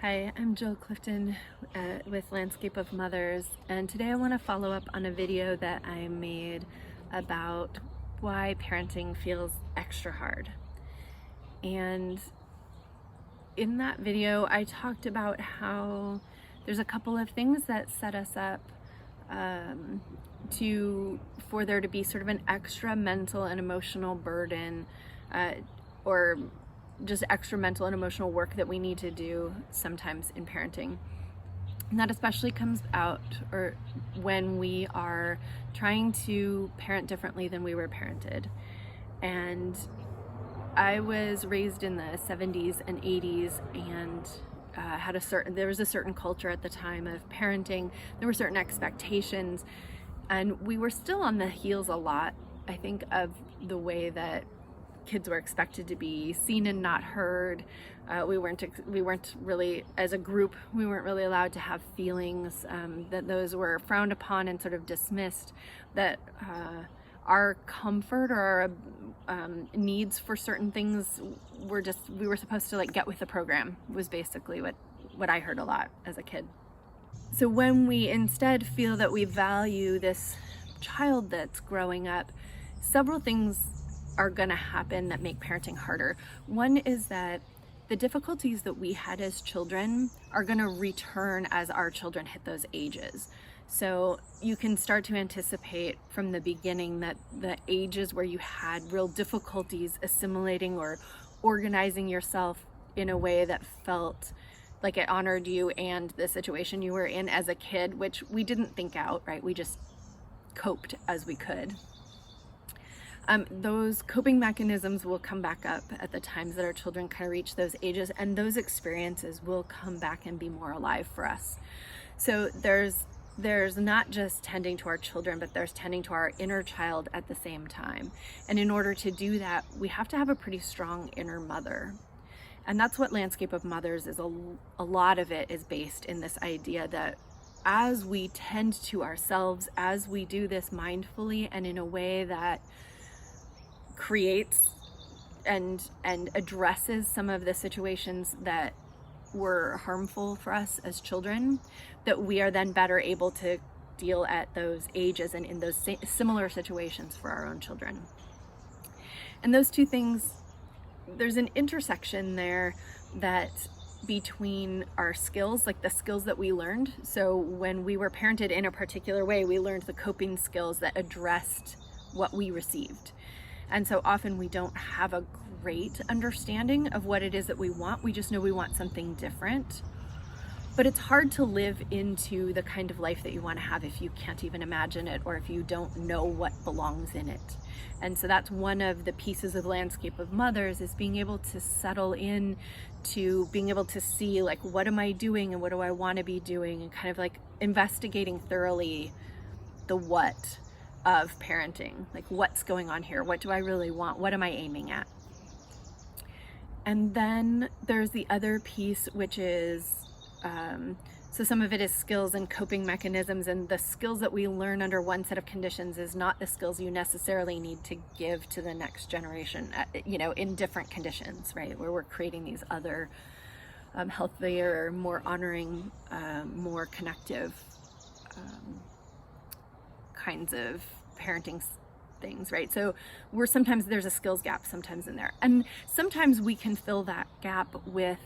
Hi, I'm Jill Clifton with Landscape of Mothers, and today I want to follow up on a video that I made about why parenting feels extra hard. And in that video, I talked about how there's a couple of things that set us up for there to be sort of an extra mental and emotional burden or just extra mental and emotional work that we need to do sometimes in parenting. And that especially comes out when we are trying to parent differently than we were parented. And I was raised in the 70s and 80s and there was a certain culture at the time of parenting. There were certain expectations, and we were still on the heels a lot, I think, of the way that kids were expected to be seen and not heard. We weren't really, as a group, we weren't really allowed to have feelings, that those were frowned upon and sort of dismissed, that our comfort or our needs for certain things we were supposed to get with the program, was basically what I heard a lot as a kid. So when we instead feel that we value this child that's growing up, several things are going to happen that make parenting harder. One is that the difficulties that we had as children are going to return as our children hit those ages. So you can start to anticipate from the beginning that the ages where you had real difficulties assimilating or organizing yourself in a way that felt like it honored you and the situation you were in as a kid, which we didn't think out, right? We just coped as we could. Those coping mechanisms will come back up at the times that our children kind of reach those ages, and those experiences will come back and be more alive for us. So there's not just tending to our children, but there's tending to our inner child at the same time. And in order to do that, we have to have a pretty strong inner mother. And that's what Landscape of Mothers is. A lot of it is based in this idea that as we tend to ourselves, as we do this mindfully and in a way that creates and addresses some of the situations that were harmful for us as children, that we are then better able to deal at those ages and in those similar situations for our own children. And those two things, there's an intersection there that between our skills, like the skills that we learned. So when we were parented in a particular way, we learned the coping skills that addressed what we received. And so often we don't have a great understanding of what it is that we want. We just know we want something different. But it's hard to live into the kind of life that you want to have if you can't even imagine it, or if you don't know what belongs in it. And so that's one of the pieces of Landscape of Mothers, is being able to settle in to being able to see, what am I doing and what do I want to be doing, and kind of investigating thoroughly the what of parenting, what's going on here, what do I really want, what am I aiming at. And then there's the other piece, which is so some of it is skills and coping mechanisms, and the skills that we learn under one set of conditions is not the skills you necessarily need to give to the next generation, in different conditions, right? Where we're creating these other healthier, more honoring, more connective kinds of parenting things, right? So there's a skills gap sometimes in there, and sometimes we can fill that gap with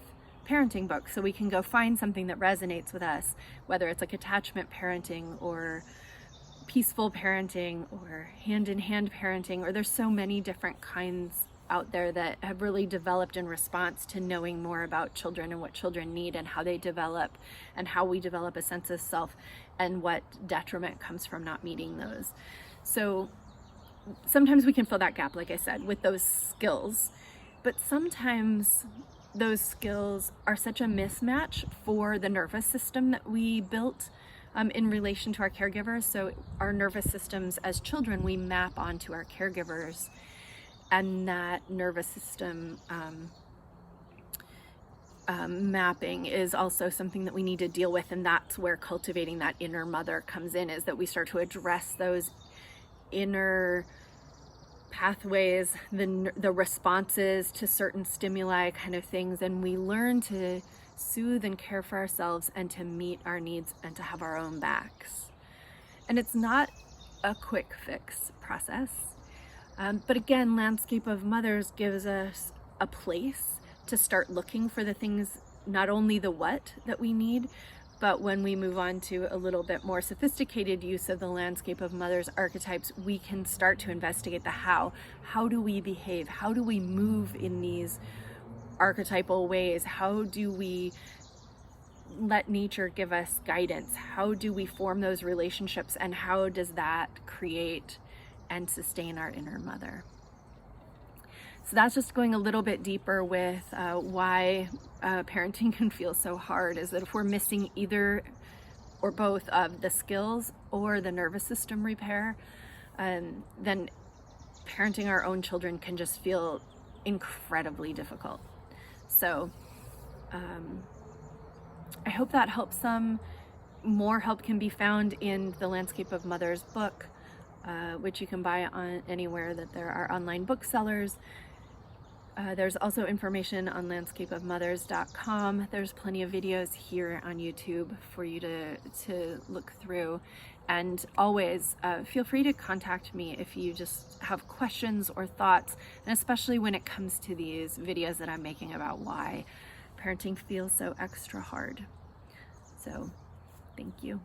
parenting books. So we can go find something that resonates with us, whether it's attachment parenting or peaceful parenting or hand-in-hand parenting, or there's so many different kinds out there that have really developed in response to knowing more about children and what children need and how they develop and how we develop a sense of self and what detriment comes from not meeting those. So sometimes we can fill that gap, like I said, with those skills, but sometimes those skills are such a mismatch for the nervous system that we built in relation to our caregivers. So our nervous systems as children, we map onto our caregivers, and that nervous system mapping is also something that we need to deal with. And that's where cultivating that inner mother comes in, is that we start to address those inner pathways, the responses to certain stimuli kind of things, and we learn to soothe and care for ourselves and to meet our needs and to have our own backs. And it's not a quick fix process. But again, Landscape of Mothers gives us a place to start looking for the things, not only the what that we need, but when we move on to a little bit more sophisticated use of the Landscape of Mothers archetypes, we can start to investigate the how. How do we behave? How do we move in these archetypal ways? How do we let nature give us guidance? How do we form those relationships? And how does that create and sustain our inner mother? So that's just going a little bit deeper with why parenting can feel so hard, is that if we're missing either or both of the skills or the nervous system repair, then parenting our own children can just feel incredibly difficult. So I hope that helps some. More help can be found in the Landscape of Mothers book, which you can buy on anywhere that there are online booksellers. There's also information on landscapeofmothers.com. There's plenty of videos here on YouTube for you to look through. And always feel free to contact me if you just have questions or thoughts, and especially when it comes to these videos that I'm making about why parenting feels so extra hard. So, thank you.